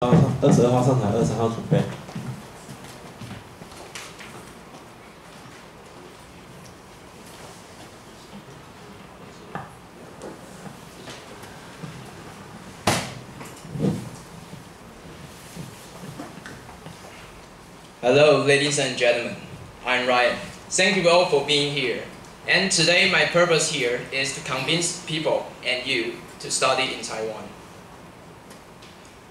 22号上台，23号准备。Hello, ladies and gentlemen. I'm Ryan. Thank you all for being here. And today my purpose here is to convince people and you to study in Taiwan.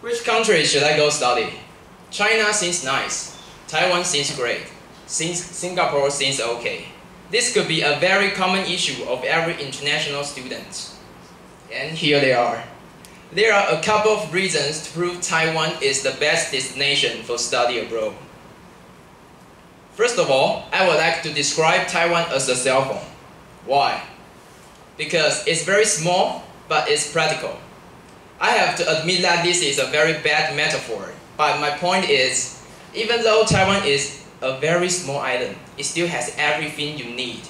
Which country should I go study? China seems nice. Taiwan seems great. Singapore seems okay. This could be a very common issue of every international student. And here they are. There are a couple of reasons to prove Taiwan is the best destination for study abroad. First of all, I would like to describe Taiwan as a cell phone. Why? Because it's very small, but it's practical. I have to admit that this is a very bad metaphor, but my point is, even though Taiwan is a very small island, it still has everything you need.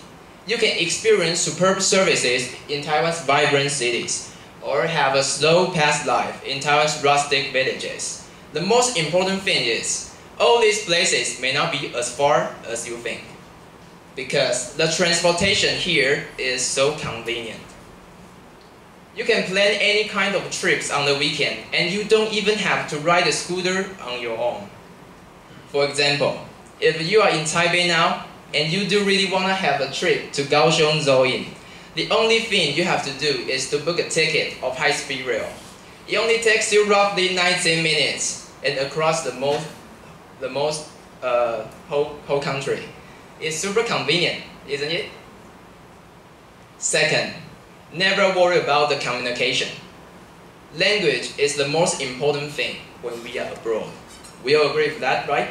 You can experience superb services in Taiwan's vibrant cities, or have a slow-paced life in Taiwan's rustic villages. The most important thing is, all these places may not be as far as you think, because the transportation here is so convenient. You can plan any kind of trips on the weekend, and you don't even have to ride a scooter on your own. For example, if you are in Taipei now, and you do really want to have a trip to Kaohsiung Zhou-In, the only thing you have to do is to book a ticket of high-speed rail. It only takes you roughly 19 minutes, and across the whole country. It's super convenient, isn't it? Second, never worry about the communication. Language is the most important thing when we are abroad. We all agree with that, right?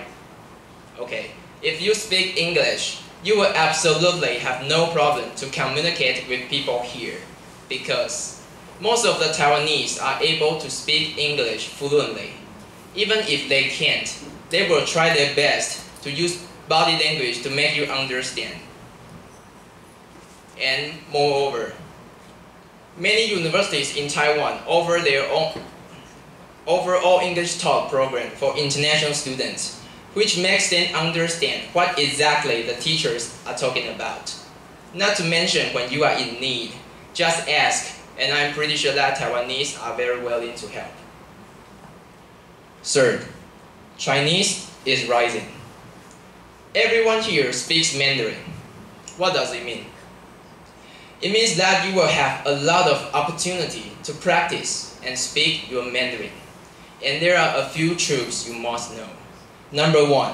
Okay, if you speak English, you will absolutely have no problem to communicate with people here, because most of the Taiwanese are able to speak English fluently. Even if they can't, they will try their best to use body language to make you understand. And moreover, many universities in Taiwan offer their own overall English talk program for international students, which makes them understand what exactly the teachers are talking about. Not to mention, when you are in need, just ask, and I'm pretty sure that Taiwanese are very willing to help. Third, Chinese is rising. Everyone here speaks Mandarin. What does it mean? It means that you will have a lot of opportunity to practice and speak your Mandarin. And there are a few truths you must know. Number one,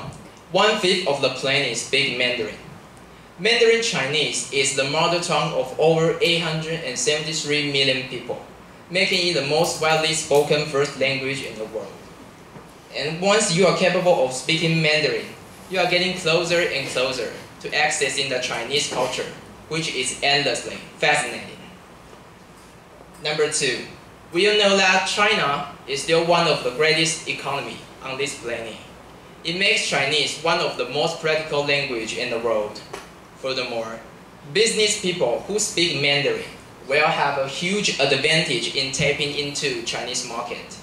1/5 of the planet speak Mandarin. Mandarin Chinese is the mother tongue of over 873 million people, making it the most widely spoken first language in the world. And once you are capable of speaking Mandarin, you are getting closer and closer to accessing the Chinese culture, which is endlessly fascinating. Number two, we all know that China is still one of the greatest economies on this planet. It makes Chinese one of the most practical languages in the world. Furthermore, business people who speak Mandarin will have a huge advantage in tapping into Chinese market.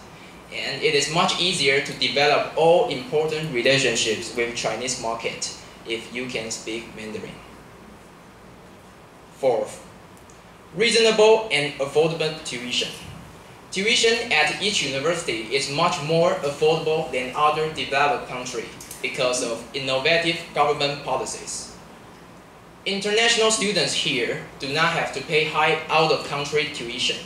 And it is much easier to develop all important relationships with Chinese market if you can speak Mandarin. Fourth, reasonable and affordable tuition. Tuition at each university is much more affordable than other developed countries because of innovative government policies. International students here do not have to pay high out-of-country tuition,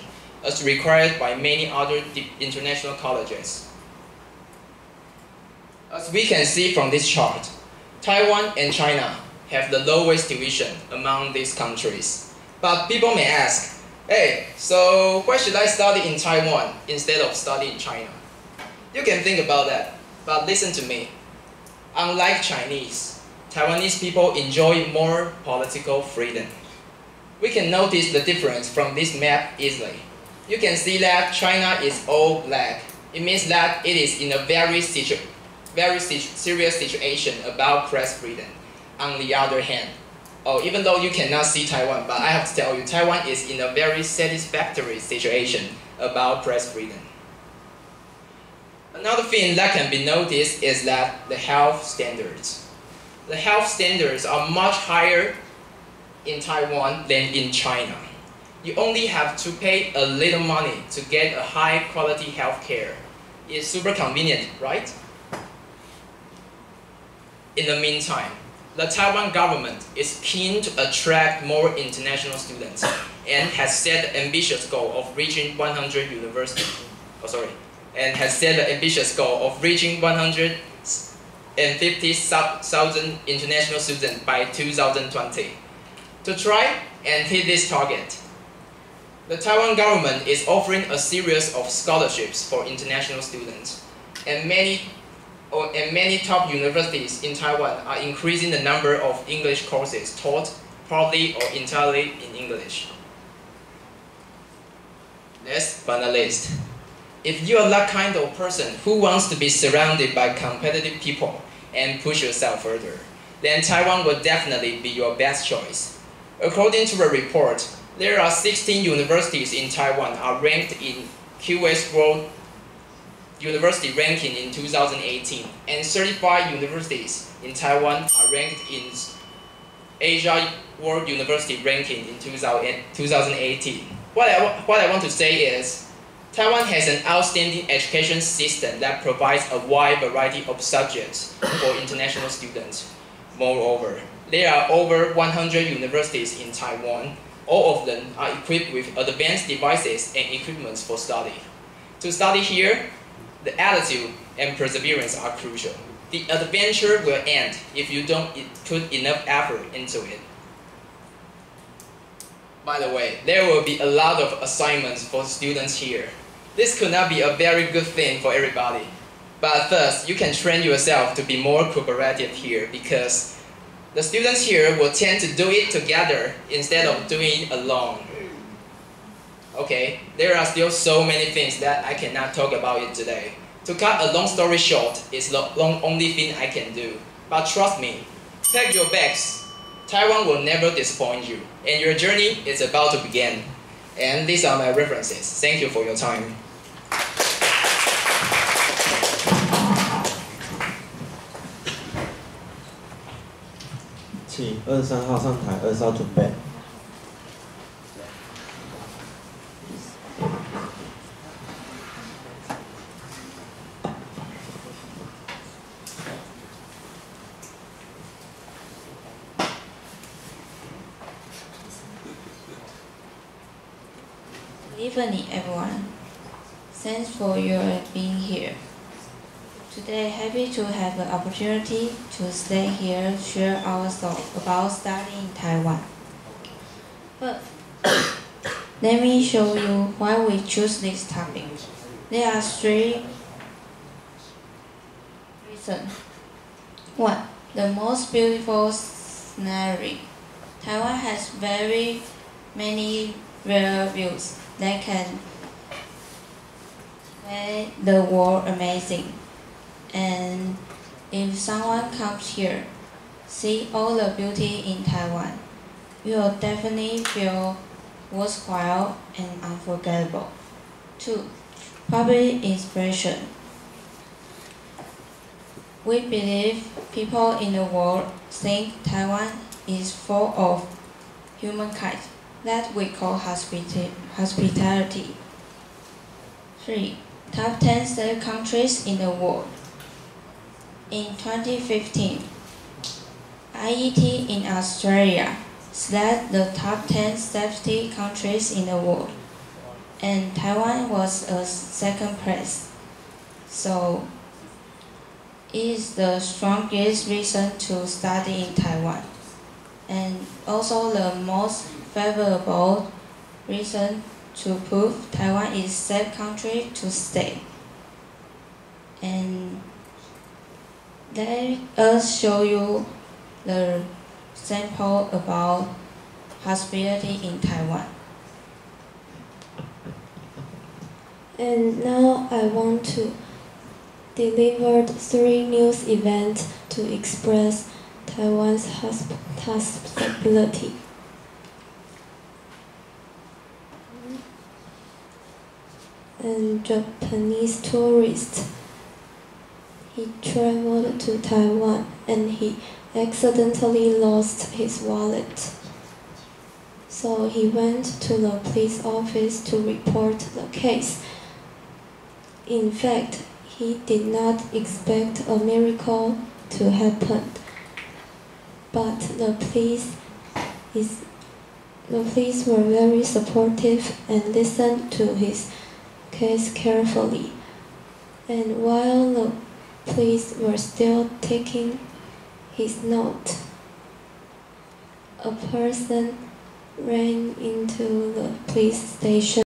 as required by many other international colleges. As we can see from this chart, Taiwan and China have the lowest tuition among these countries. But people may ask, hey, so why should I study in Taiwan instead of studying in China? You can think about that, but listen to me. Unlike Chinese, Taiwanese people enjoy more political freedom. We can notice the difference from this map easily. You can see that China is all black. It means that it is in a very serious situation about press freedom. On the other hand, even though you cannot see Taiwan, but I have to tell you, Taiwan is in a very satisfactory situation about press freedom. Another thing that can be noticed is that the health standards. The health standards are much higher in Taiwan than in China. You only have to pay a little money to get a high quality health care. It's super convenient, right? In the meantime, the Taiwan government is keen to attract more international students and has set the ambitious goal of reaching 100 150,000 international students by 2020. To try and hit this target, the Taiwan government is offering a series of scholarships for international students, and many top universities in Taiwan are increasing the number of English courses taught partly or entirely in English. Last but not least, if you are that kind of person who wants to be surrounded by competitive people and push yourself further, then Taiwan will definitely be your best choice. According to a report, there are 16 universities in Taiwan are ranked in QS World University Ranking in 2018, and 35 universities in Taiwan are ranked in Asia World University Ranking in 2018. What I want to say is, Taiwan has an outstanding education system that provides a wide variety of subjects for international students. Moreover, there are over 100 universities in Taiwan. All of them are equipped with advanced devices and equipment for study. To study here, the attitude and perseverance are crucial. The adventure will end if you don't put enough effort into it. By the way, there will be a lot of assignments for students here. This could not be a very good thing for everybody. But first, you can train yourself to be more cooperative here, because the students here will tend to do it together instead of doing it alone. Okay, there are still so many things that I cannot talk about it today. To cut a long story short, it's the only thing I can do. But trust me, pack your bags. Taiwan will never disappoint you, and your journey is about to begin. And these are my references. Thank you for your time.请23号上台，20号准备。Good evening, everyone. Thanks for your being here. Today, happy to have the opportunity to stay here, share our thoughts about studying in Taiwan. But let me show you why we choose this topic. There are 3 reasons. 1. The most beautiful scenery. Taiwan has very many rare views that can make the world amazing. And if someone comes here, see all the beauty in Taiwan, you will definitely feel worthwhile and unforgettable. 2. Public inspiration. We believe people in the world think Taiwan is full of humankind that we call hospitality. 3. Top 10 safe countries in the world. In 2015, IET in Australia selected the top 10 safety countries in the world, and Taiwan was a 2nd place. So, it is the strongest reason to study in Taiwan, and also the most favorable reason to prove Taiwan is a safe country to stay. And let us show you the sample about hospitality in Taiwan. And now I want to deliver 3 news events to express Taiwan's hospitality. And Japanese tourists he traveled to Taiwan and he accidentally lost his wallet. So he went to the police office to report the case. In fact, he did not expect a miracle to happen, but the police were very supportive and listened to his case carefully. And while the police were still taking his note, a person ran into the police station